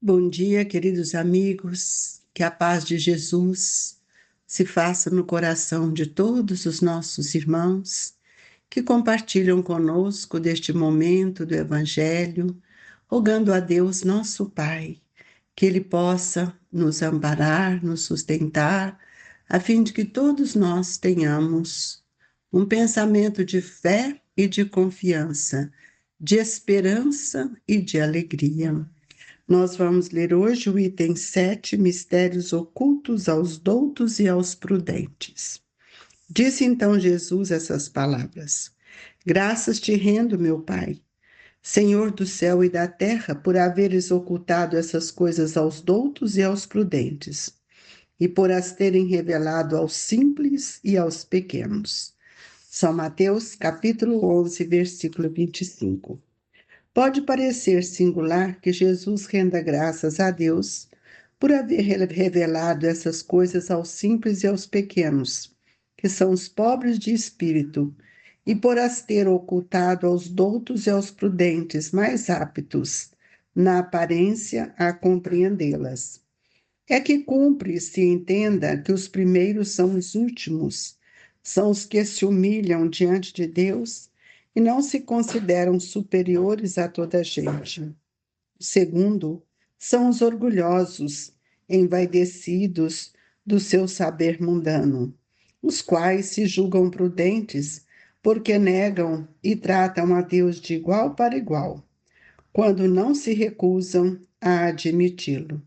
Bom dia, queridos amigos, que a paz de Jesus se faça no coração de todos os nossos irmãos que compartilham conosco deste momento do Evangelho, rogando a Deus, nosso Pai, que Ele possa nos amparar, nos sustentar, a fim de que todos nós tenhamos um pensamento de fé e de confiança, de esperança e de alegria. Nós vamos ler hoje o item 7, Mistérios ocultos aos doutos e aos prudentes. Disse então Jesus essas palavras: Graças te rendo, meu Pai, Senhor do céu e da terra, por haveres ocultado essas coisas aos doutos e aos prudentes, e por as terem revelado aos simples e aos pequenos. São Mateus, capítulo 11, versículo 25. Pode parecer singular que Jesus renda graças a Deus por haver revelado essas coisas aos simples e aos pequenos, que são os pobres de espírito, e por as ter ocultado aos doutos e aos prudentes mais aptos, na aparência, a compreendê-las. É que cumpre se entenda que os primeiros são os últimos, são os que se humilham diante de Deus e não se consideram superiores a toda a gente. O segundo são os orgulhosos, envaidecidos do seu saber mundano, os quais se julgam prudentes porque negam e tratam a Deus de igual para igual, quando não se recusam a admiti-lo.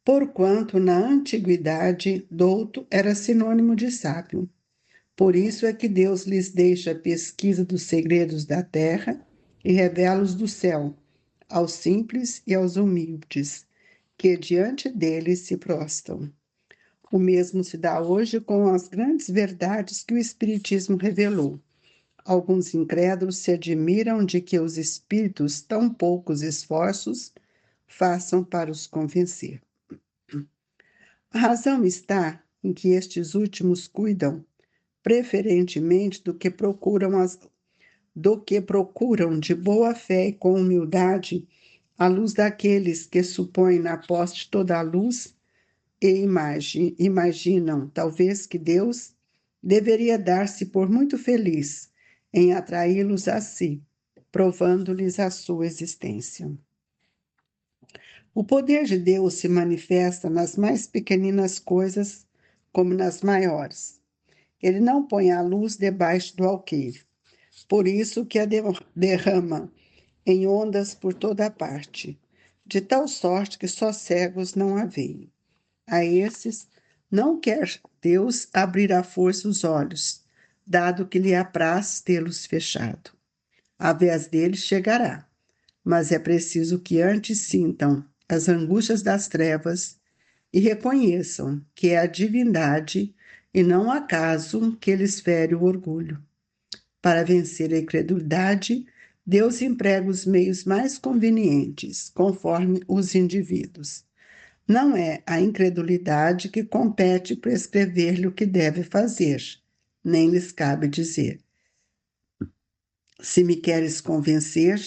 Porquanto na antiguidade douto era sinônimo de sábio. Por isso é que Deus lhes deixa a pesquisa dos segredos da terra e revela-os do céu, aos simples e aos humildes, que diante deles se prostram. O mesmo se dá hoje com as grandes verdades que o Espiritismo revelou. Alguns incrédulos se admiram de que os espíritos tão poucos esforços façam para os convencer. A razão está em que estes últimos cuidam preferentemente do que procuram de boa fé e com humildade a luz daqueles que supõem na posse toda a luz e imaginam, talvez, que Deus deveria dar-se por muito feliz em atraí-los a si, provando-lhes a sua existência. O poder de Deus se manifesta nas mais pequeninas coisas como nas maiores. Ele não põe a luz debaixo do alqueire, por isso que a derrama em ondas por toda a parte, de tal sorte que só cegos não a veem. A esses não quer Deus abrir à força os olhos, dado que lhe apraz tê-los fechado. A vez deles chegará, mas é preciso que antes sintam as angústias das trevas e reconheçam que é a divindade e não acaso que lhes fere o orgulho. Para vencer a incredulidade, Deus emprega os meios mais convenientes, conforme os indivíduos. Não é a incredulidade que compete prescrever-lhe o que deve fazer, nem lhes cabe dizer: se me queres convencer,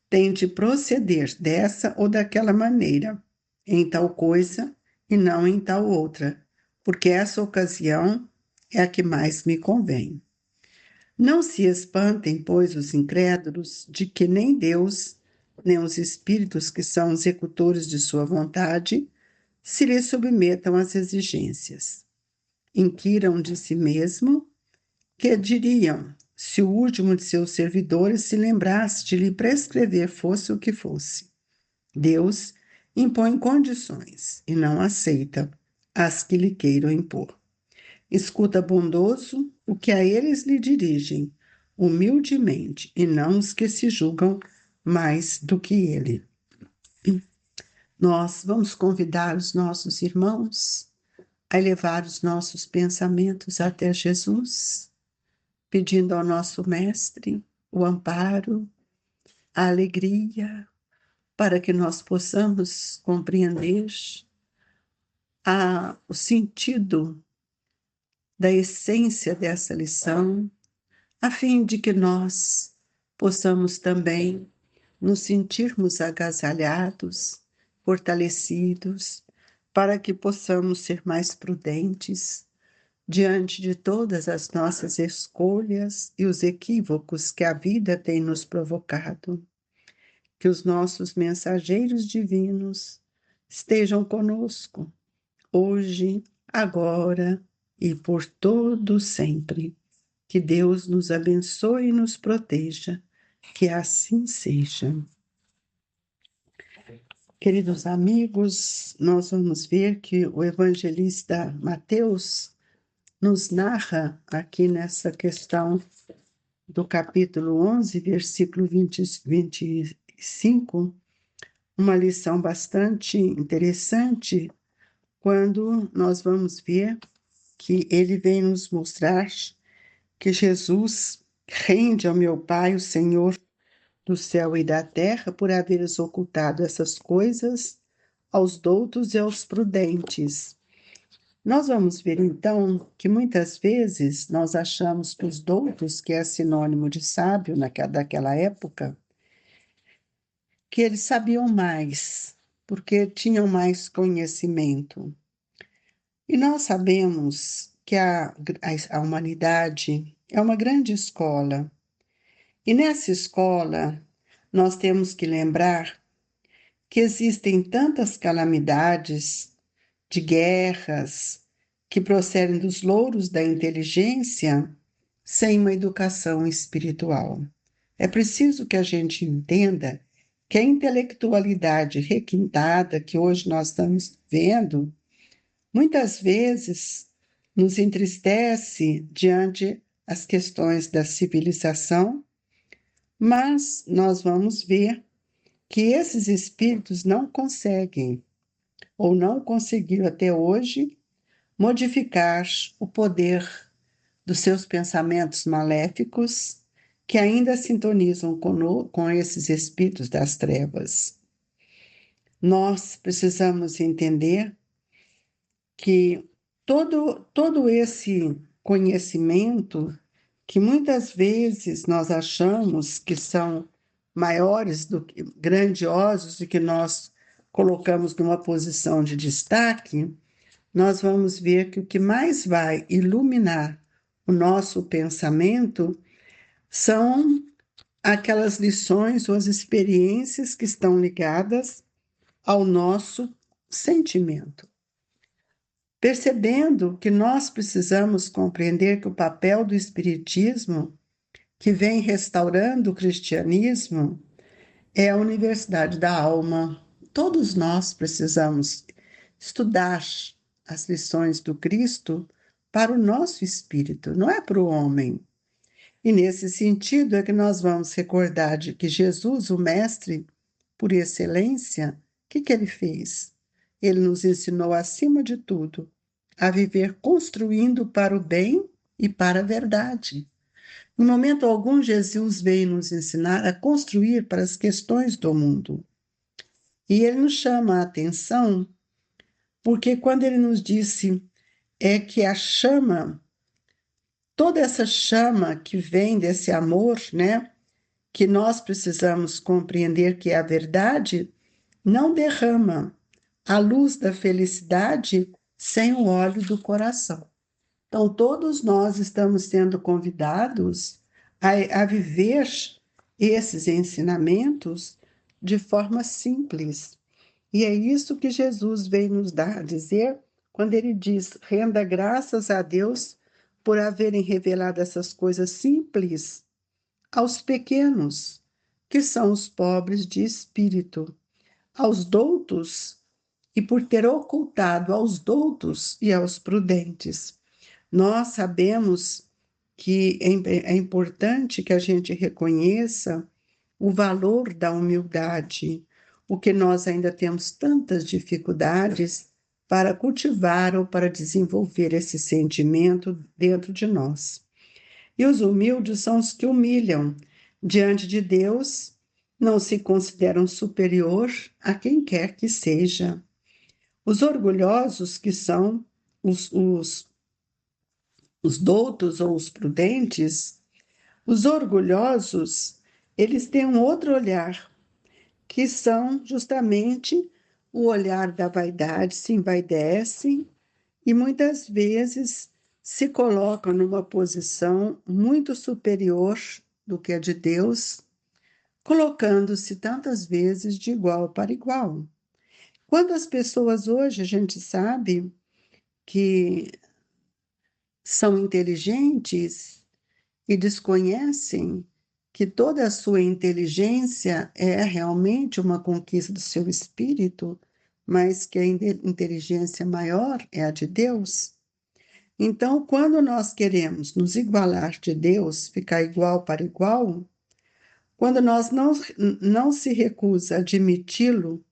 tente proceder dessa ou daquela maneira, em tal coisa e não em tal outra, porque essa ocasião é a que mais me convém. Não se espantem, pois, os incrédulos, de que nem Deus, nem os espíritos que são executores de sua vontade, se lhe submetam às exigências. Inquiram de si mesmo que diriam se o último de seus servidores se lembrasse de lhe prescrever fosse o que fosse. Deus impõe condições e não aceita as que lhe queiram impor. Escuta bondoso o que a eles lhe dirigem, humildemente, e não os que se julgam mais do que ele. Nós vamos convidar os nossos irmãos a elevar os nossos pensamentos até Jesus, pedindo ao nosso Mestre o amparo, a alegria, para que nós possamos compreender o sentido da essência dessa lição, a fim de que nós possamos também nos sentirmos agasalhados, fortalecidos, para que possamos ser mais prudentes diante de todas as nossas escolhas e os equívocos que a vida tem nos provocado. Que os nossos mensageiros divinos estejam conosco, hoje, agora e por todo sempre. Que Deus nos abençoe e nos proteja. Que assim seja. Queridos amigos, nós vamos ver que o evangelista Mateus nos narra aqui nessa questão do capítulo 11, versículo 25, uma lição bastante interessante, quando nós vamos ver que ele vem nos mostrar que Jesus rende ao meu Pai, o Senhor do céu e da terra, por haveres ocultado essas coisas aos doutos e aos prudentes. Nós vamos ver, então, que muitas vezes nós achamos que os doutos, que é sinônimo de sábio daquela época, que eles sabiam mais, porque tinham mais conhecimento. E nós sabemos que a humanidade é uma grande escola. E nessa escola, nós temos que lembrar que existem tantas calamidades de guerras que procedem dos louros da inteligência sem uma educação espiritual. É preciso que a gente entenda que a intelectualidade requintada que hoje nós estamos vendo, muitas vezes nos entristece diante as questões da civilização, mas nós vamos ver que esses espíritos não conseguem, ou não conseguiram até hoje, modificar o poder dos seus pensamentos maléficos que ainda sintonizam com esses espíritos das trevas. Nós precisamos entender que todo esse conhecimento que muitas vezes nós achamos que são maiores, grandiosos e que nós colocamos numa posição de destaque, nós vamos ver que o que mais vai iluminar o nosso pensamento são aquelas lições ou as experiências que estão ligadas ao nosso sentimento. Percebendo que nós precisamos compreender que o papel do Espiritismo, que vem restaurando o cristianismo, é a universidade da alma. Todos nós precisamos estudar as lições do Cristo para o nosso espírito, não é para o homem. E nesse sentido é que nós vamos recordar de que Jesus, o Mestre por excelência, o que ele fez? Ele nos ensinou, acima de tudo, a viver construindo para o bem e para a verdade. Em momento algum, Jesus veio nos ensinar a construir para as questões do mundo. E ele nos chama a atenção, porque quando ele nos disse que a chama, toda essa chama que vem desse amor, né, que nós precisamos compreender que é a verdade, não derrama a luz da felicidade sem o óleo do coração. Então, todos nós estamos sendo convidados a viver esses ensinamentos de forma simples. E é isso que Jesus veio nos dar a dizer quando ele diz: renda graças a Deus por haverem revelado essas coisas simples aos pequenos, que são os pobres de espírito, aos doutos, e por ter ocultado aos doutos e aos prudentes. Nós sabemos que é importante que a gente reconheça o valor da humildade, o que nós ainda temos tantas dificuldades para cultivar ou para desenvolver esse sentimento dentro de nós. E os humildes são os que humilham diante de Deus, não se consideram superior a quem quer que seja. Os orgulhosos, que são os doutos ou os prudentes, os orgulhosos, eles têm um outro olhar, que são justamente o olhar da vaidade, se envaidecem e muitas vezes se colocam numa posição muito superior do que a de Deus, colocando-se tantas vezes de igual para igual. Quando as pessoas hoje, a gente sabe que são inteligentes e desconhecem que toda a sua inteligência é realmente uma conquista do seu espírito, mas que a inteligência maior é a de Deus. Então, quando nós queremos nos igualar de Deus, ficar igual para igual, quando nós não se recusa a admiti-lo,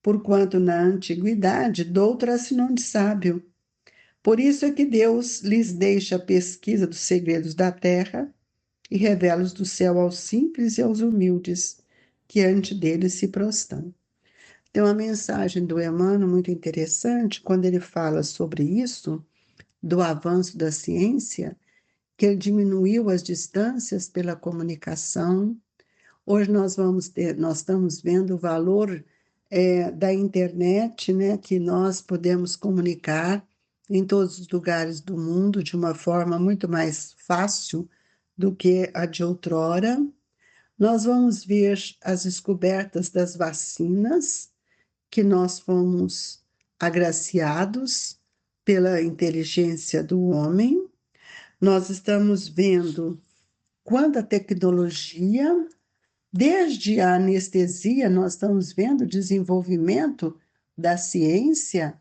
porquanto na antiguidade doutra-se não de sábio. Por isso é que Deus lhes deixa a pesquisa dos segredos da terra e revela-os do céu aos simples e aos humildes, que ante dele se prostram. Tem uma mensagem do Emmanuel muito interessante, quando ele fala sobre isso, do avanço da ciência, que ele diminuiu as distâncias pela comunicação. Hoje nós estamos vendo o valor da internet, né, que nós podemos comunicar em todos os lugares do mundo de uma forma muito mais fácil do que a de outrora. Nós vamos ver as descobertas das vacinas, que nós fomos agraciados pela inteligência do homem. Nós estamos vendo quando a tecnologia, desde a anestesia, nós estamos vendo o desenvolvimento da ciência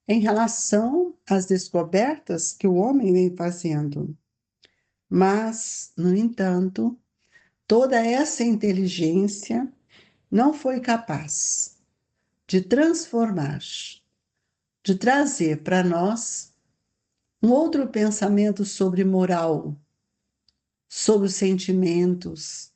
em relação às descobertas que o homem vem fazendo. Mas, no entanto, toda essa inteligência não foi capaz de transformar, de trazer para nós um outro pensamento sobre moral, sobre os sentimentos.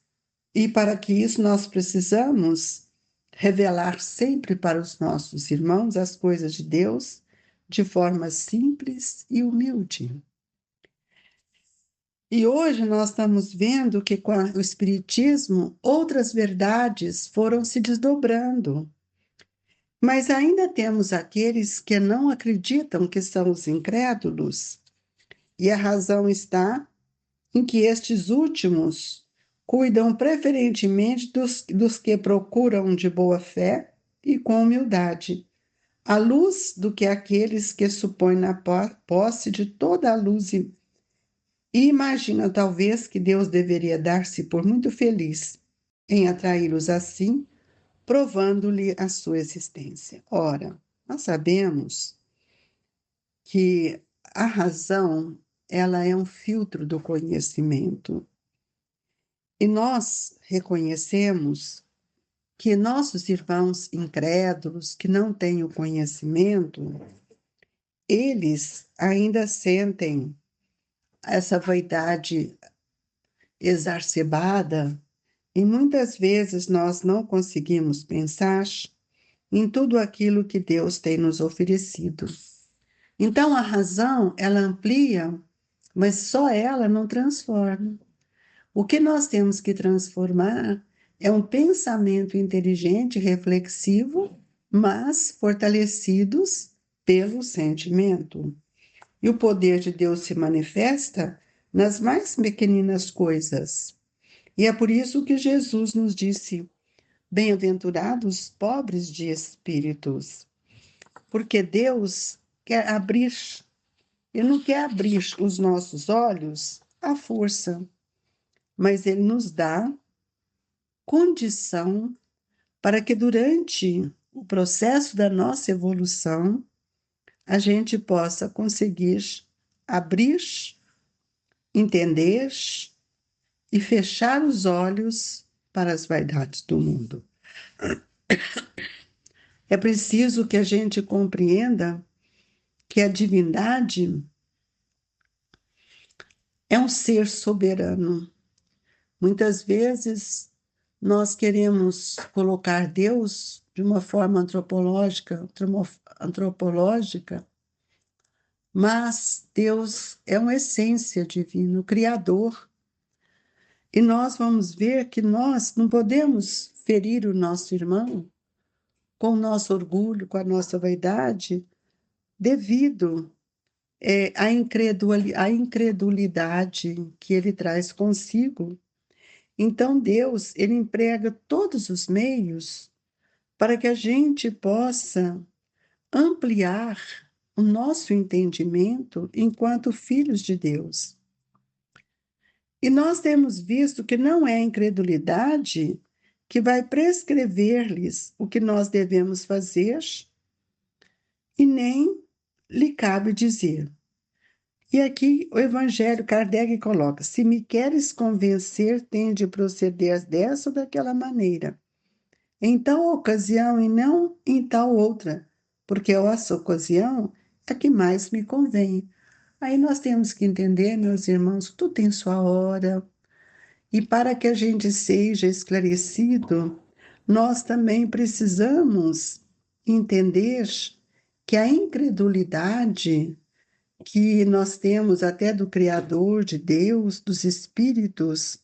E para que isso nós precisamos revelar sempre para os nossos irmãos as coisas de Deus de forma simples e humilde. E hoje nós estamos vendo que com o Espiritismo outras verdades foram se desdobrando. Mas ainda temos aqueles que não acreditam, que são os incrédulos. E a razão está em que estes últimos cuidam preferentemente dos que procuram de boa fé e com humildade, à luz do que aqueles que supõem na posse de toda a luz e imaginam talvez que Deus deveria dar-se por muito feliz em atraí-los assim, provando-lhe a sua existência. Ora, nós sabemos que a razão, ela é um filtro do conhecimento. E nós reconhecemos que nossos irmãos incrédulos, que não têm o conhecimento, eles ainda sentem essa vaidade exacerbada e muitas vezes nós não conseguimos pensar em tudo aquilo que Deus tem nos oferecido. Então a razão, ela amplia, mas só ela não transforma. O que nós temos que transformar é um pensamento inteligente, reflexivo, mas fortalecidos pelo sentimento. E o poder de Deus se manifesta nas mais pequeninas coisas. E é por isso que Jesus nos disse: bem-aventurados os pobres de espíritos, porque Deus quer abrir, Ele não quer abrir os nossos olhos à força, mas Ele nos dá condição para que durante o processo da nossa evolução a gente possa conseguir abrir, entender e fechar os olhos para as vaidades do mundo. É preciso que a gente compreenda que a divindade é um ser soberano. Muitas vezes nós queremos colocar Deus de uma forma antropológica, mas Deus é uma essência divina, o Criador. E nós vamos ver que nós não podemos ferir o nosso irmão com o nosso orgulho, com a nossa vaidade, devido à incredulidade que ele traz consigo. Então, Deus, ele emprega todos os meios para que a gente possa ampliar o nosso entendimento enquanto filhos de Deus. E nós temos visto que não é a incredulidade que vai prescrever-lhes o que nós devemos fazer e nem lhe cabe dizer. E aqui o Evangelho Kardec coloca: se me queres convencer, tem de proceder dessa ou daquela maneira, em tal ocasião e não em tal outra, porque essa ocasião é que mais me convém. Aí nós temos que entender, meus irmãos, que tudo tem sua hora, e para que a gente seja esclarecido, nós também precisamos entender que a incredulidade que nós temos até do Criador, de Deus, dos espíritos,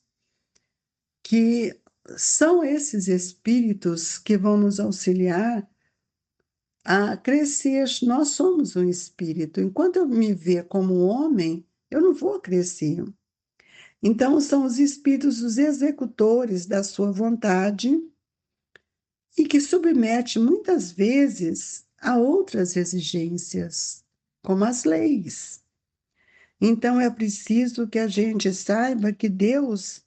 que são esses espíritos que vão nos auxiliar a crescer. Nós somos um espírito. Enquanto eu me ver como homem, eu não vou crescer. Então, são os espíritos os executores da sua vontade e que submete muitas vezes a outras exigências, como as leis. Então, é preciso que a gente saiba que Deus,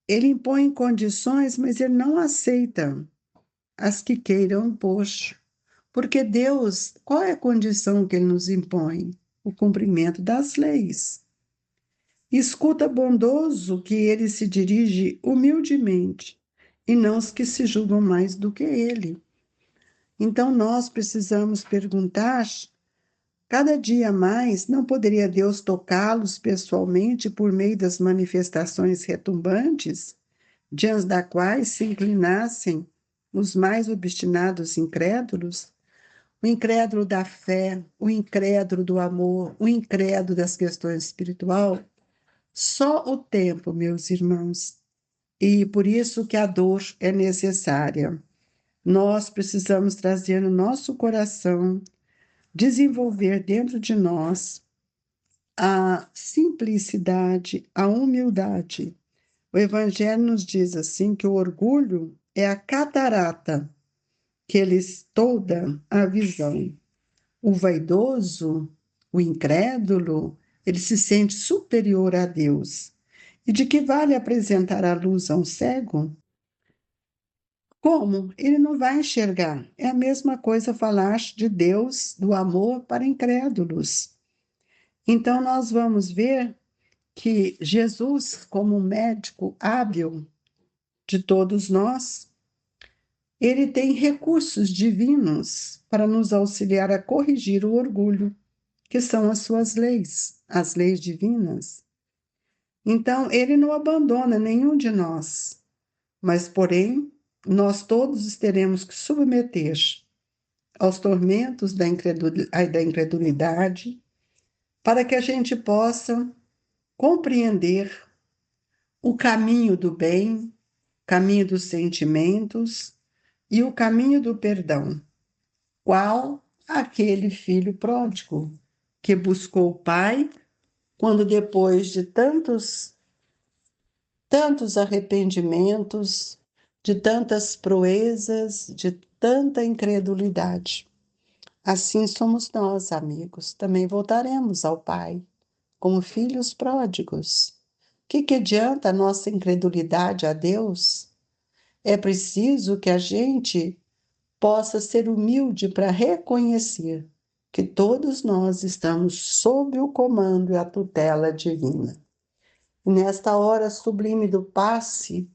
ele impõe condições, mas ele não aceita as que queiram impor. Porque Deus, qual é a condição que ele nos impõe? O cumprimento das leis. Escuta bondoso que ele se dirige humildemente, e não os que se julgam mais do que ele. Então, nós precisamos perguntar, cada dia mais, não poderia Deus tocá-los pessoalmente por meio das manifestações retumbantes, diante das quais se inclinassem os mais obstinados incrédulos? O incrédulo da fé, o incrédulo do amor, o incrédulo das questões espiritual. Só o tempo, meus irmãos, e por isso que a dor é necessária. Nós precisamos trazer no nosso coração, desenvolver dentro de nós a simplicidade, a humildade. O Evangelho nos diz assim que o orgulho é a catarata que eles toda a visão. O vaidoso, o incrédulo, ele se sente superior a Deus. E de que vale apresentar a luz a um cego? Como? Ele não vai enxergar. É a mesma coisa falar de Deus, do amor para incrédulos. Então, nós vamos ver que Jesus, como médico hábil de todos nós, ele tem recursos divinos para nos auxiliar a corrigir o orgulho, que são as suas leis, as leis divinas. Então, ele não abandona nenhum de nós, mas, porém, nós todos teremos que submeter aos tormentos da incredulidade, para que a gente possa compreender o caminho do bem, caminho dos sentimentos e o caminho do perdão. Qual aquele filho pródigo que buscou o pai quando depois de tantos arrependimentos, de tantas proezas, de tanta incredulidade. Assim somos nós, amigos, também voltaremos ao Pai, como filhos pródigos. Que adianta a nossa incredulidade a Deus? É preciso que a gente possa ser humilde para reconhecer que todos nós estamos sob o comando e a tutela divina. E nesta hora sublime do passe,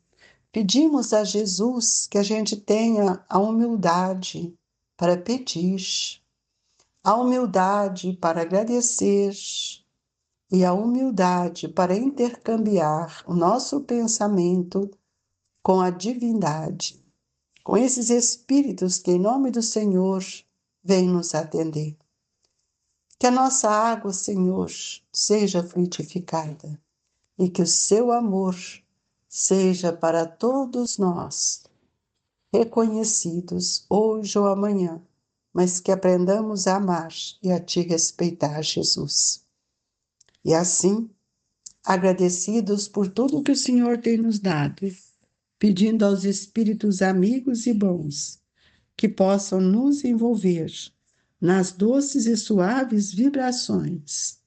pedimos a Jesus que a gente tenha a humildade para pedir, a humildade para agradecer e a humildade para intercambiar o nosso pensamento com a divindade, com esses espíritos que, em nome do Senhor, vêm nos atender. Que a nossa água, Senhor, seja frutificada. e que o seu amor seja para todos nós reconhecidos hoje ou amanhã, mas que aprendamos a amar e a te respeitar, Jesus. E assim, agradecidos por tudo que o Senhor tem nos dado, pedindo aos espíritos amigos e bons que possam nos envolver nas doces e suaves vibrações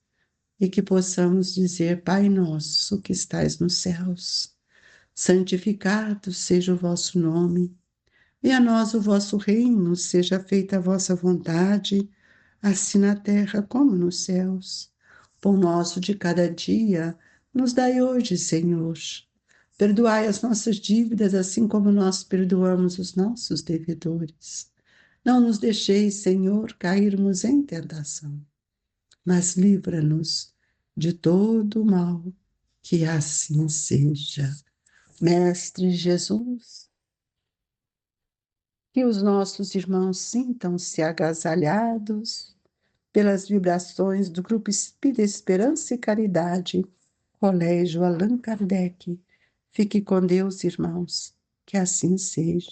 e que possamos dizer: Pai nosso que estais nos céus, santificado seja o vosso nome. E a nós o vosso reino, seja feita a vossa vontade, assim na terra como nos céus. Pão nosso de cada dia, nos dai hoje, Senhor. Perdoai as nossas dívidas, assim como nós perdoamos os nossos devedores. Não nos deixeis, Senhor, cairmos em tentação, mas livra-nos de todo o mal, que assim seja. Mestre Jesus, que os nossos irmãos sintam-se agasalhados pelas vibrações do Grupo Espírita Esperança e Caridade, Colégio Allan Kardec. Fique com Deus, irmãos, que assim seja.